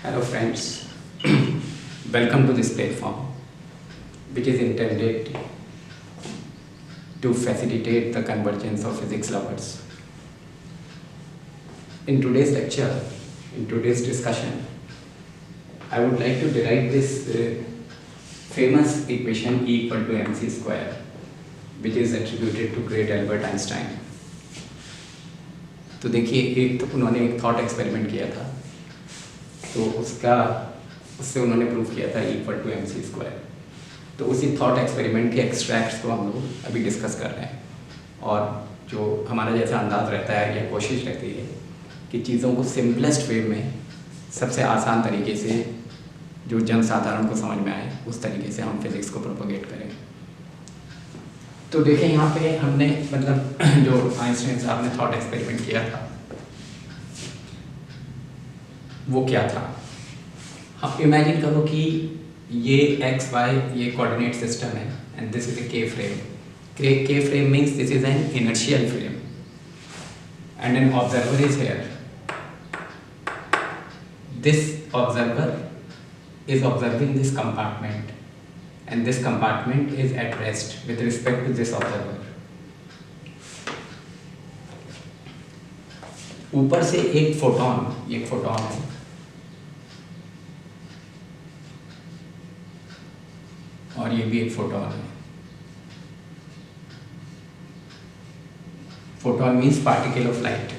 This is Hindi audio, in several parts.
Hello friends, welcome to this platform which is intended to facilitate the convergence of physics lovers. In today's lecture, in today's discussion, I would like to derive this famous equation E equal to mc square which is attributed to great Albert Einstein. तो देखिए उन्होंने एक थॉट एक्सपेरिमेंट किया था, तो उससे उन्होंने प्रूव किया था इक्वल टू mc स्क्वायर। तो उसी थॉट एक्सपेरिमेंट के एक्सट्रैक्ट्स को हम लोग अभी डिस्कस कर रहे हैं, और जो हमारा जैसा अंदाज़ रहता है या कोशिश रहती है कि चीज़ों को सिंपलेस्ट वे में, सबसे आसान तरीके से, जो जनसाधारण को समझ में आए उस तरीके से हम फिज़िक्स को प्रोपोगेट करें। तो देखें यहाँ पे हमने मतलब जो आइंस्टाइन साहब ने थॉट एक्सपेरिमेंट किया था वो क्या था। हम इमेजिन करो कि ये एक्स वाई ये कोऑर्डिनेट सिस्टम है एंड दिस इज ए के फ्रेम। के frame means this is an inertial frame and an observer is here. This observer is observing this compartment and this compartment is at rest with respect to this observer. ऊपर से एक फोटॉन है और ये भी एक फोटॉन है। Photon means particle of light.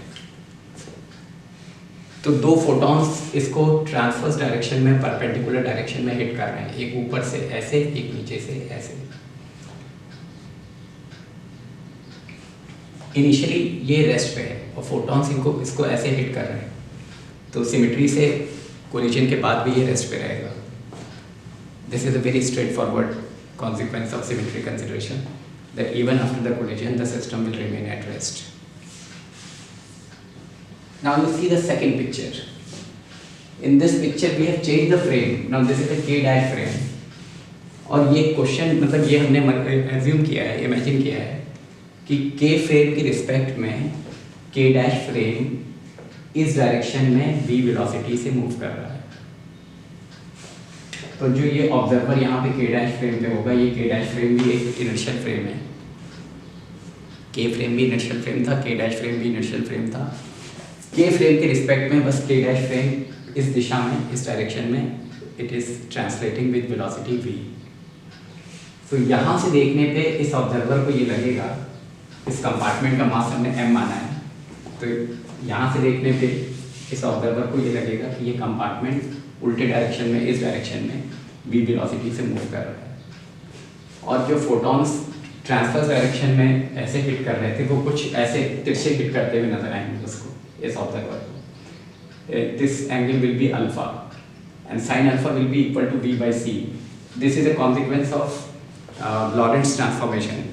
तो दो फोटॉन्स इसको ट्रांसवर्स डायरेक्शन में, परपेंडिकुलर डायरेक्शन में हिट कर रहे हैं, एक ऊपर से ऐसे, एक नीचे से ऐसे। इनिशियली ये रेस्ट पे है और फोटॉन्स इसको ऐसे हिट कर रहे हैं, तो सिमेट्री से कोलिजन के बाद भी ये रेस्ट पे रहेगा। This is a very straight forward consequence of symmetry consideration that even after the collision the system will remain at rest. Now you see the second picture. In this picture we have changed the frame. Now this is a K dash frame. और ये क्वेश्चन मतलब ये हमने एज्यूम किया है, इमेजिन किया है कि K फ्रेम की रिस्पेक्ट में K डैश फ्रेम इस डायरेक्शन में v वेलोसिटी से मूव कर रहा है। तो जो ये ऑब्जर्वर यहाँ पे K डैश फ्रेम पे होगा, ये K डैश फ्रेम भी एक इनर्शियल फ्रेम है। K फ्रेम भी इनर्शियल फ्रेम था, K डैश फ्रेम भी इनर्शियल फ्रेम था। के फ्रेम के रिस्पेक्ट में बस के डैश फ्रेम इस दिशा में, इस डायरेक्शन में it is translating with velocity v। तो यहाँ से देखने पे इस ऑब्जर्वर को ये लगेगा, इस कंपार्टमेंट का मास हमने m माना है, तो यहाँ से देखने पे इस ऑब्जर्वर को ये लगेगा कि ये कंपार्टमेंट उल्टे डायरेक्शन में, इस डायरेक्शन में v वेलोसिटी से मूव कर रहा है। और जो फोटॉन्स ट्रांसवर्स डायरेक्शन में ऐसे हिट कर रहे थे वो कुछ ऐसे तिरछे हिट करते हुए नजर आएंगे उसको, इस ऑब्जर्वर को। This angle will be alpha and sine alpha will be equal to v by c. This is a consequence of Lorentz transformation.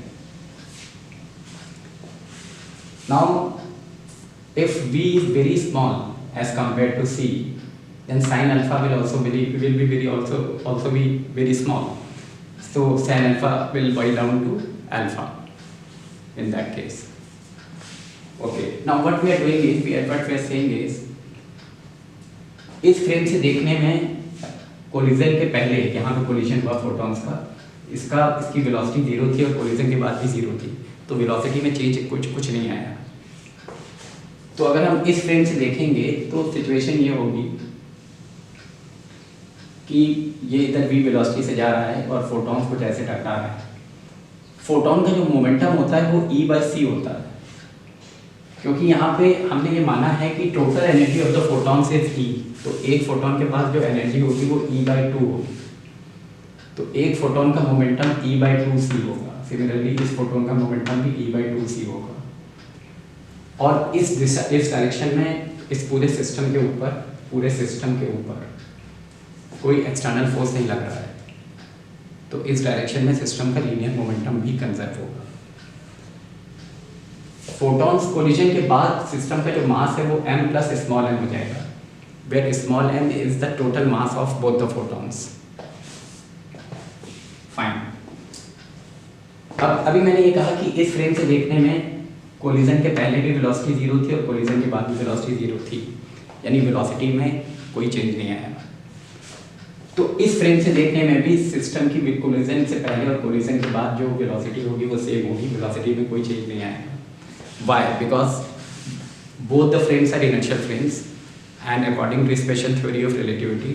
Now if v is very small as compared to c, then sin alpha will also be very small. So sin alpha will boil down to alpha in that case. Okay, now what we are doing is, what we are saying is, इस फ्रेम से देखने में कोलिजन के पहले, यहाँ पे कोलिजन हुआ फोटॉन्स का, इसकी वेलोसिटी जीरो थी और कोलिजन के बाद भी जीरो थी, तो वेलोसिटी में चेंज कुछ नहीं आया। तो अगर हम इस फ्रेम से देखेंगे तो सिचुएशन ये होगी कि ये इधर v वेलोसिटी से जा रहा है और फोटॉन्स कुछ ऐसे टकरा रहा है। फोटॉन का जो मोमेंटम होता है वो e by c होता है, क्योंकि यहाँ पे हमने ये माना है कि total energy of the photons is E। तो एक फोटॉन के पास जो एनर्जी होगी वो E by 2 होगी, तो एक फोटॉन का मोमेंटम E by 2c होगा। सिमिलरली इस फोटॉन का मोमेंटम भी E by 2c होगा। और इस डायरेक्शन में इस पूरे सिस्टम के ऊपर कोई एक्सटर्नल फोर्स नहीं लग रहा है, तो इस डायरेक्शन में सिस्टम का लीनियर मोमेंटम भी कंजर्व होगा। फोटॉन्स कोलिजन के बाद सिस्टम का जो मास है वो m प्लस स्मॉल m हो जाएगा, where small m is the total mass of both the photons. Fine. अब अभी मैंने ये कहा कि इस फ्रेम से देखने में कोलिजन के पहले भी वेलोसिटी जीरो थी और कोलिजन के बाद भी वेलोसिटी जीरो थी, यानी वेलोसिटी में कोई चेंज नहीं आएगा। तो इस फ्रेम से देखने में भी सिस्टम की कोलिजन से पहले और कोलिजन के बाद जो वेलोसिटी होगी वो सेम होगी, वेलोसिटी में कोई चेंज नहीं आएगा। Why? Because both the frames are inertial frames, and according to special theory of relativity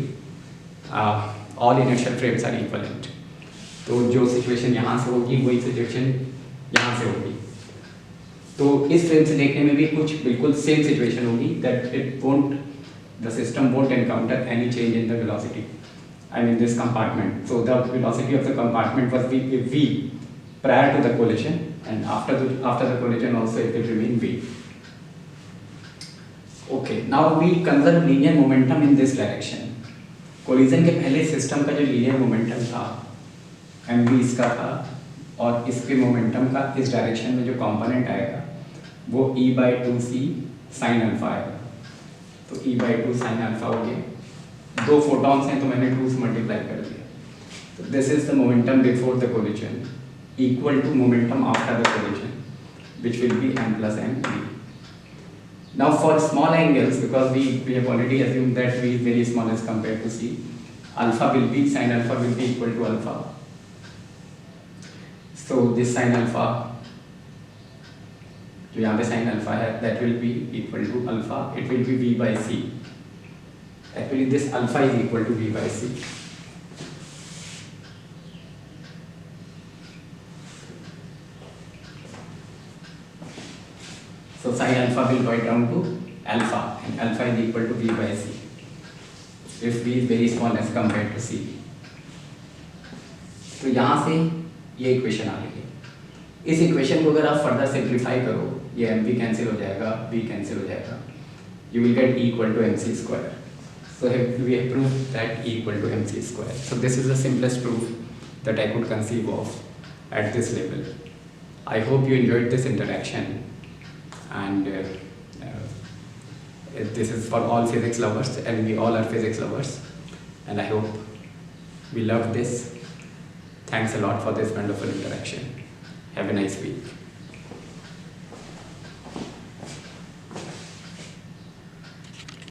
all inertial frames are equivalent। तो जो सिचुएशन यहाँ से होगी वही सिचुएशन यहाँ से होगी। तो इस फ्रेम से देखने में भी कुछ बिल्कुल सेम सिचुएशन होगी, that it won't, the system won't encounter any change in the velocity, I mean this compartment। So the velocity of the compartment was v prior to the collision, and after the collision also it will remain v। Okay, now we conserve linear momentum in this direction। Collision के पहले सिस्टम का जो लीनियर मोमेंटम था mv इसका था, और इसके मोमेंटम का इस डायरेक्शन में जो कंपोनेंट आएगा वो e/2c sin अल्फा आएगा। तो e/2 sin अल्फा हो गया, 2 फोटॉन्स हैं तो मैंने 2 से मल्टीप्लाई कर दिया। तो this is the momentum before the collision equal to momentum after the collision, which will be m plus mv। Now for small angles, because we have already assumed that v is very small as compared to c, alpha will be, sin alpha will be equal to alpha। So this sin alpha, जो यहाँ पे sin alpha है, that will be equal to alpha, it will be v by c। Actually this alpha is equal to v by c। So sin alpha will boil down to alpha, and alpha is equal to v by c if v is very small as compared to c। तो यहाँ से ये इक्वेशन आ गई है। इस इक्वेशन को अगर आप फर्दर सिंप्लीफाई करो, ये mv कैंसिल हो जाएगा, v कैंसिल हो जाएगा, you will get e equal to mc square। So we have proved that e equal to mc square। So this is the simplest proof that I could conceive of at this level। I hope you enjoyed this interaction, and this is for all physics lovers, and we all are physics lovers, and I hope we loved this। Thanks a lot for this wonderful interaction। Have a nice week।